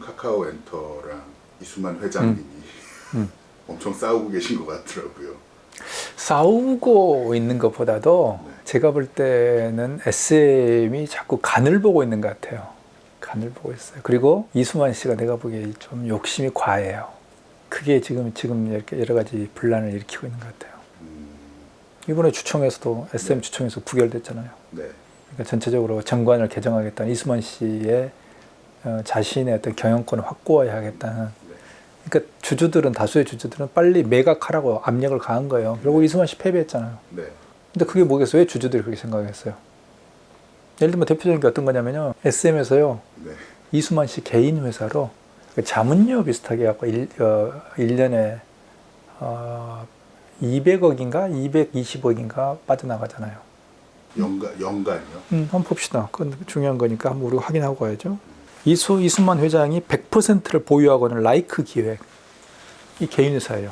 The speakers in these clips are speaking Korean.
카카오 엔터랑 이수만 회장님이 엄청 싸우고 계신 것 같더라고요. 싸우고 있는 것보다도 네. 제가 볼 때는 SM이 자꾸 간을 보고 있는 것 같아요. 간을 보고 있어요. 그리고 이수만 씨가 내가 보기에 좀 욕심이 과해요. 그게 지금 이렇게 여러 가지 분란을 일으키고 있는 것 같아요. 이번에 주총에서도 SM 네. 주총에서 부결됐잖아요. 네. 그러니까 전체적으로 정관을 개정하겠다는 이수만 씨의 자신의 어떤 경영권을 확보해야겠다는. 그러니까 다수의 주주들은 빨리 매각하라고 압력을 가한 거예요. 결국 이수만 씨 패배했잖아요. 네. 근데 그게 뭐겠어요? 왜 주주들이 그렇게 생각했어요? 예를 들면 대표적인 게 어떤 거냐면요. SM에서요. 네. 이수만 씨 개인 회사로 자문료 비슷하게 갖고 1년에 200억인가 220억인가 빠져나가잖아요. 연간이요? 한번 봅시다. 그건 중요한 거니까 한번 우리가 확인하고 가야죠. 이수만 회장이 100%를 보유하고 있는 라이크 기획. 이 개인 회사예요.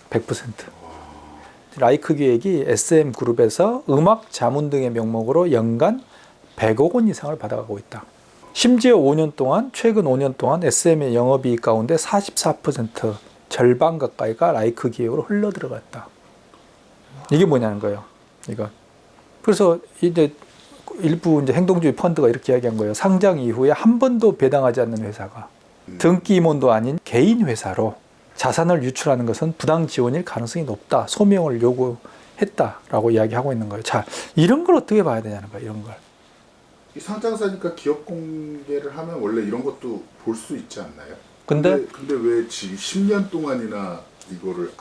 100%. 라이크 기획이 SM 그룹에서 음악 자문 등의 명목으로 연간 100억 원 이상을 받아가고 있다. 심지어 최근 5년 동안 SM의 영업이익 가운데 44% 절반 가까이가 라이크 기획으로 흘러 들어갔다. 이게 뭐냐는 거예요. 이거. 그래서 이제 일부 이제 행동주의 펀드가 이렇게 이야기한 거예요. 상장 이후에 한 번도 배당하지 않는 회사가 등기 임원도 아닌 개인 회사로 자산을 유출하는 것은 부당 지원일 가능성이 높다. 소명을 요구했다라고 이야기하고 있는 거예요. 자, 이런 걸 어떻게 봐야 되냐는 거예요. 이런 걸. 이 상장사니까 기업 공개를 하면 원래 이런 것도 볼 수 있지 않나요? 근데 왜 지금 10년 동안이나 이거를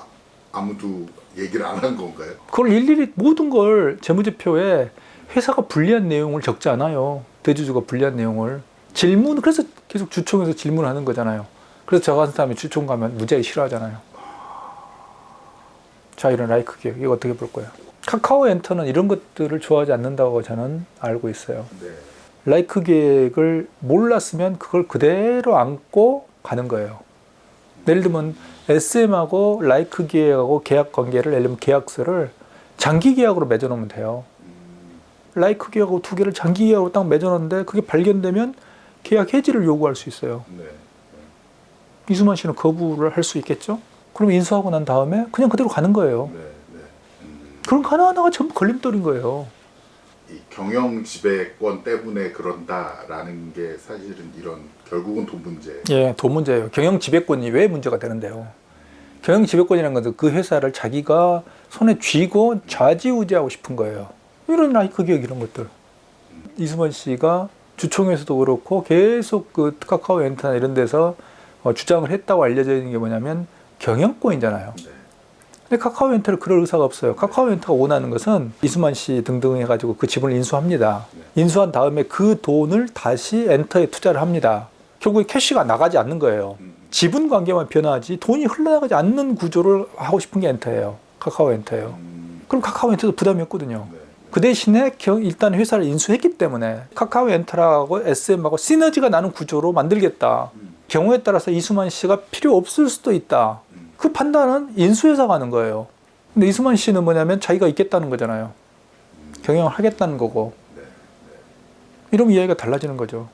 아무도 얘기를 안 한 건가요? 그걸 일일이 모든 걸 재무제표에 회사가 불리한 내용을 적지 않아요. 대주주가 불리한 내용을. 그래서 계속 주총에서 질문하는 거잖아요. 그래서 저 같은 사람이 주총 가면 무지하게 싫어하잖아요. 자, 이런 라이크 기획, 이거 어떻게 볼 거예요? 카카오 엔터는 이런 것들을 좋아하지 않는다고 저는 알고 있어요. 네. 라이크 기획을 몰랐으면 그걸 그대로 안고 가는 거예요. 예를 들면 SM하고 라이크 기획하고 계약 관계를, 예를 들면 계약서를 장기 계약으로 맺어놓으면 돼요. 라이크 계약하고 두 개를 장기 계약으로 딱 맺어놓는데 그게 발견되면 계약 해지를 요구할 수 있어요. 네. 이수만 씨는 거부를 할 수 있겠죠? 그럼 인수하고 난 다음에 그냥 그대로 가는 거예요. 네. 그런 거 하나하나가 전부 걸림돌인 거예요. 이 경영 지배권 때문에 그런다라는 게 사실은 결국은 돈 문제. 예, 돈 문제예요. 경영 지배권이 왜 문제가 되는데요? 경영 지배권이라는 것은 그 회사를 자기가 손에 쥐고 좌지우지하고 싶은 거예요. 이런 라이크 기획 이런 것들. 이수만 씨가 주총에서도 그렇고 계속 그 카카오 엔터나 이런 데서 주장을 했다고 알려져 있는 게 뭐냐면 경영권이잖아요. 네. 근데 카카오 엔터를 그럴 의사가 없어요. 카카오 엔터가 원하는 것은 이수만 씨 등등 해가지고 그 지분을 인수합니다. 인수한 다음에 그 돈을 다시 엔터에 투자를 합니다. 결국에 캐시가 나가지 않는 거예요. 지분 관계만 변화하지 돈이 흘러나가지 않는 구조를 하고 싶은 게 엔터예요. 카카오 엔터예요. 그럼 카카오 엔터도 부담이 없거든요. 네. 그 대신에 일단 회사를 인수했기 때문에 카카오 엔터하고 SM하고 시너지가 나는 구조로 만들겠다. 경우에 따라서 이수만 씨가 필요 없을 수도 있다. 그 판단은 인수회사가 하는 거예요. 근데 이수만 씨는 뭐냐면 자기가 있겠다는 거잖아요. 경영을 하겠다는 거고. 이러면 이야기가 달라지는 거죠.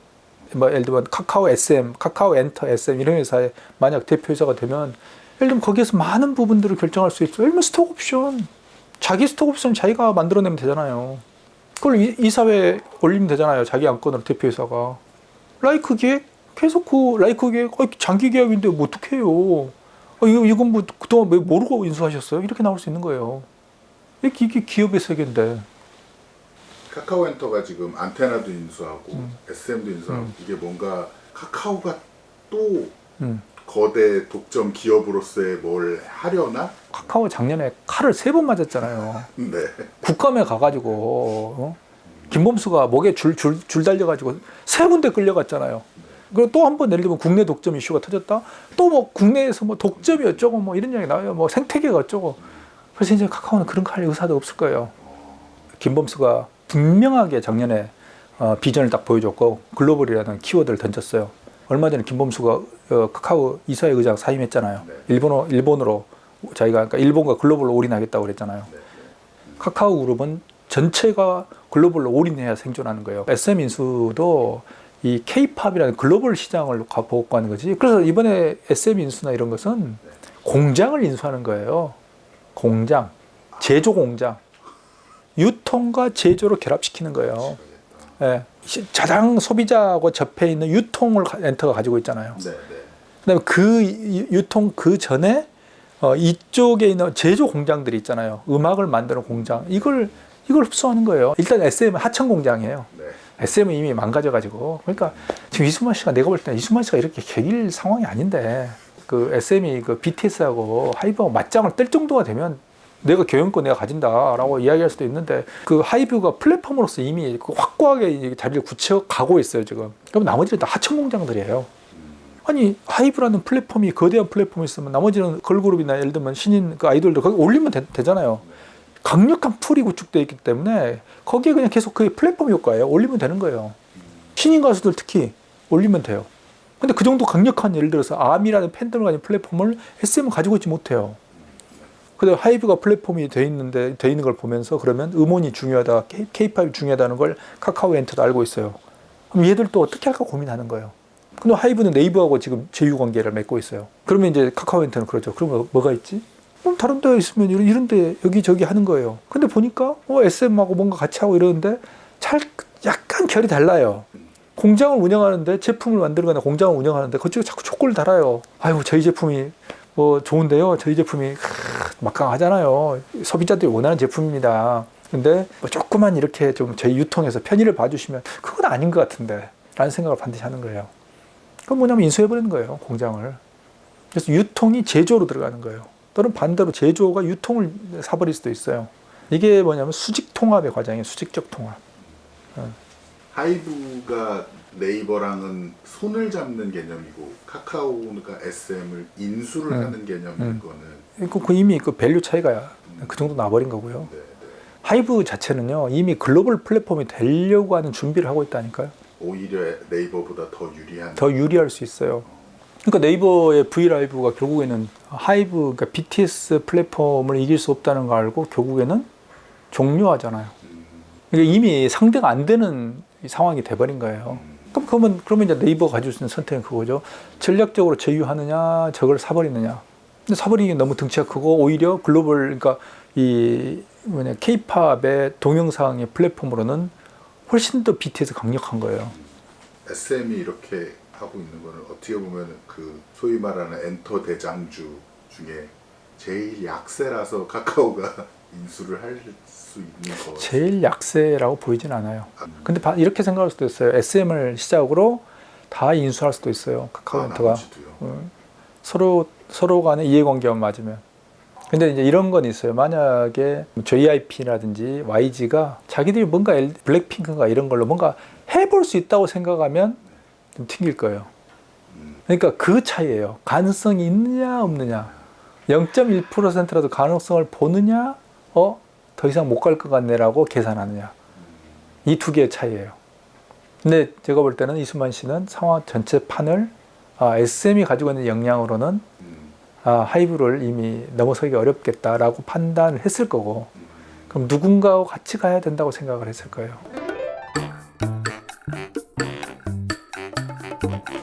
예를 들면 카카오 SM, 카카오 엔터 SM 이런 회사에 만약 대표회사가 되면 예를 들면 거기에서 많은 부분들을 결정할 수 있죠. 예를 들면 스톡옵션. 자기 스톡옵션 자기가 만들어내면 되잖아요. 그걸 이사회에 올리면 되잖아요. 자기 안건으로 대표회사가. 라이크 계획? 계속 그 라이크 계획 장기 계약인데 뭐 어떻게 해요. 이건 뭐 그동안 왜 모르고 인수하셨어요? 이렇게 나올 수 있는 거예요. 이게 기업의 세계인데. 카카오 엔터가 지금 안테나도 인수하고 SM도 인수하고 이게 뭔가 카카오가 또 거대 독점 기업으로서의 뭘 하려나? 카카오 작년에 칼을 3번 맞았잖아요. 네. 국감에 가가지고 김범수가 목에 줄 달려가지고 3군데 끌려갔잖아요. 그리고 또 한 번 예를 들면 국내 독점 이슈가 터졌다. 또 뭐 국내에서 뭐 독점이 어쩌고 뭐 이런 이야기 나와요. 뭐 생태계가 어쩌고. 그래서 이제 카카오는 그런 거 할 의사도 없을 거예요. 김범수가 분명하게 작년에 비전을 딱 보여줬고 글로벌이라는 키워드를 던졌어요. 얼마 전에 김범수가 카카오 이사회 의장 사임했잖아요. 네. 일본으로 자기가 그러니까 일본과 글로벌로 올인하겠다고 그랬잖아요. 카카오 그룹은 전체가 글로벌로 올인해야 생존하는 거예요. SM 인수도 이 K-팝이라는 글로벌 시장을 보고 가는 거지. 그래서 이번에 SM 인수나 이런 것은 공장을 인수하는 거예요. 공장, 제조 공장, 유통과 제조를 결합시키는 거예요. 예. 가장 소비자하고 접해 있는 유통을 엔터가 가지고 있잖아요. 네, 네. 그다음에 그 유통 그 전에 이쪽에 있는 제조 공장들이 있잖아요. 음악을 만드는 공장. 이걸 흡수하는 거예요. 일단 SM은 하청 공장이에요. 네. SM은 이미 망가져가지고. 그러니까 지금 이수만 씨가 내가 볼 때는 이수만 씨가 이렇게 개길 상황이 아닌데 그 SM이 그 BTS하고 하이브하고 맞짱을 뜰 정도가 되면 내가 경영권 내가 가진다라고 이야기할 수도 있는데 그 하이브가 플랫폼으로서 이미 그 확고하게 자리를 굳혀가고 있어요 지금. 그럼 나머지는 다 하청 공장들이에요. 아니 하이브라는 플랫폼이 거대한 플랫폼이 있으면 나머지는 걸그룹이나 예를 들면 신인 그 아이돌들 거기 올리면 되잖아요. 강력한 풀이 구축되어 있기 때문에 거기에 그냥 계속 그 플랫폼 효과예요. 올리면 되는 거예요. 신인 가수들 특히 올리면 돼요. 근데 그 정도 강력한 예를 들어서 아미라는 팬덤을 가진 플랫폼을 SM은 가지고 있지 못해요. 근데 하이브가 플랫폼이 돼 있는 걸 보면서 그러면 음원이 중요하다, K-팝이 중요하다는 걸 카카오 엔터도 알고 있어요. 그럼 얘들 또 어떻게 할까 고민하는 거예요. 근데 하이브는 네이버하고 지금 제휴 관계를 맺고 있어요. 그러면 이제 카카오 엔터는 그러죠. 그러면 뭐가 있지? 다른 데 있으면 이런데 여기저기 하는 거예요. 근데 보니까 SM하고 뭔가 같이 하고 이러는데 약간 결이 달라요. 공장을 운영하는데 제품을 만들거나 공장을 운영하는데 그쪽에 자꾸 촉구를 달아요. 아유 저희 제품이 뭐 좋은데요. 저희 제품이 막강하잖아요. 소비자들이 원하는 제품입니다. 근데 뭐 조금만 이렇게 좀 저희 유통에서 편의를 봐주시면 그건 아닌 것 같은데 라는 생각을 반드시 하는 거예요. 그건 뭐냐면 인수해버리는 거예요. 공장을. 그래서 유통이 제조로 들어가는 거예요. 또는 반대로 제조가 유통을 사버릴 수도 있어요. 이게 뭐냐면 수직 통합의 과정이에요. 수직적 통합. 하이브가 네이버랑은 손을 잡는 개념이고 카카오가 SM을 인수를 하는 개념인 거는 그 이미 그 밸류 차이가 그 정도 나버린 거고요. 네, 네. 하이브 자체는요 이미 글로벌 플랫폼이 되려고 하는 준비를 하고 있다니까요. 오히려 네이버보다 더 유리한 더 유리할 수 있어요. 그러니까 네이버의 브이라이브가 결국에는 하이브, 그러니까 BTS 플랫폼을 이길 수 없다는 걸 알고 결국에는 종료하잖아요. 그러니까 이미 상대가 안 되는 상황이 돼버린 거예요. 그러면 이제 네이버가 가질 수 있는 선택은 그거죠. 전략적으로 제휴하느냐, 저걸 사버리느냐. 근데 사버리기 너무 덩치가 크고 오히려 글로벌, 그러니까 K-팝의 동영상의 플랫폼으로는 훨씬 더 BTS 강력한 거예요. SM이 이렇게 하고 있는 거는 어떻게 보면 그 소위 말하는 엔터 대장주 중에 제일 약세라서 카카오가 인수를 할 수 있는 거. 제일 약세라고 보이진 않아요. 근데 이렇게 생각할 수도 있어요. SM을 시작으로 다 인수할 수도 있어요. 카카오엔터가. 서로 간에 이해관계가 맞으면. 근데 이제 이런 건 있어요. 만약에 JYP라든지 YG가 자기들이 뭔가 블랙핑크가 이런 걸로 뭔가 해볼 수 있다고 생각하면 좀 튕길 거예요. 그러니까 그 차이예요. 가능성이 있느냐 없느냐. 0.1%라도 가능성을 보느냐 더 이상 못 갈 것 같네라고 계산하느냐. 이 두 개의 차이예요. 근데 제가 볼 때는 이수만 씨는 상황 전체 판을 SM이 가지고 있는 역량으로는 하이브를 이미 넘어서기 어렵겠다라고 판단을 했을 거고 그럼 누군가와 같이 가야 된다고 생각을 했을 거예요.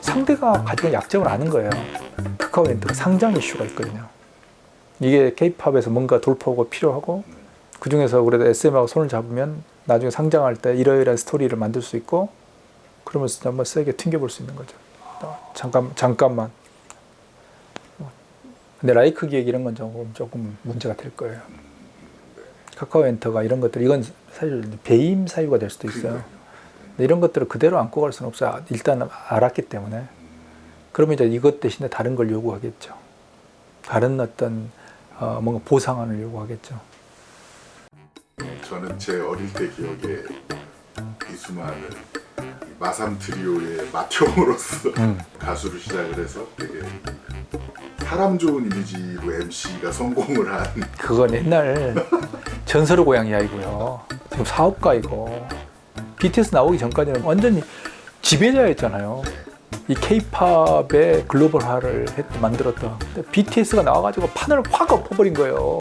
상대가 가지고 있는 약점을 아는 거예요. 카카오엔터가 상장 이슈가 있거든요. 이게 K-팝에서 뭔가 돌파구가 필요하고 그 중에서 그래도 SM하고 손을 잡으면 나중에 상장할 때 이러이러한 스토리를 만들 수 있고 그러면서 한번 세게 튕겨볼 수 있는 거죠. 잠깐만. 근데 라이크 기획 이런 건 조금 문제가 될 거예요. 카카오엔터가 이런 것들 이건 사실 배임 사유가 될 수도 있어요. 근데 이런 것들을 그대로 안고 갈 수는 없어요. 일단 알았기 때문에. 그러면 이제 이것 대신에 다른 걸 요구하겠죠. 다른 어떤 뭔가 보상안을 요구하겠죠. 저는 제 어릴 때 기억에 이수만은 마삼 트리오의 맏형으로서 가수를 시작을 해서 되게 사람 좋은 이미지로 MC가 성공을 한 그건 옛날 전설의 고향 이야기고요. 지금 사업가이고 BTS 나오기 전까지는 완전히 지배자였잖아요. 이 K-팝의 글로벌화를 만들었던. 근데 BTS가 나와가지고 판을 확 엎어버린 거예요.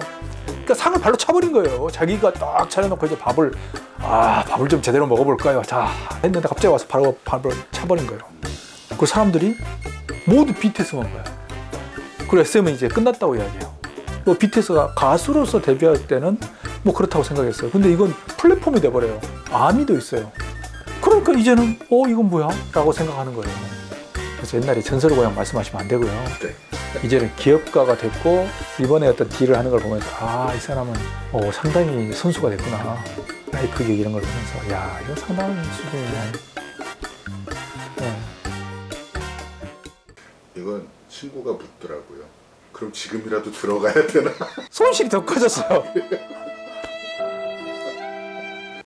그러니까 상을 발로 차버린 거예요. 자기가 딱 차려놓고 이제 밥을 좀 제대로 먹어볼까요? 자 했는데 갑자기 와서 바로 밥을 차버린 거예요. 그 사람들이 모두 BTS만 봐요. 그리고 SM은 이제 끝났다고 이야기해요. 뭐 BTS가 가수로서 데뷔할 때는 뭐 그렇다고 생각했어요. 근데 이건 플랫폼이 돼버려요. 아미도 있어요. 그러니까 이제는 이건 뭐야? 라고 생각하는 거예요. 그래서 옛날에 전설의 고향 말씀하시면 안 되고요. 네. 이제는 기업가가 됐고 이번에 어떤 딜을 하는 걸 보면서 이 사람은 상당히 선수가 됐구나. 라이크 기획 이런 걸 보면서 야 이거 상당한 수준이네. 네. 이건 친구가 묻더라고요. 그럼 지금이라도 들어가야 되나? 손실이 더 커졌어요.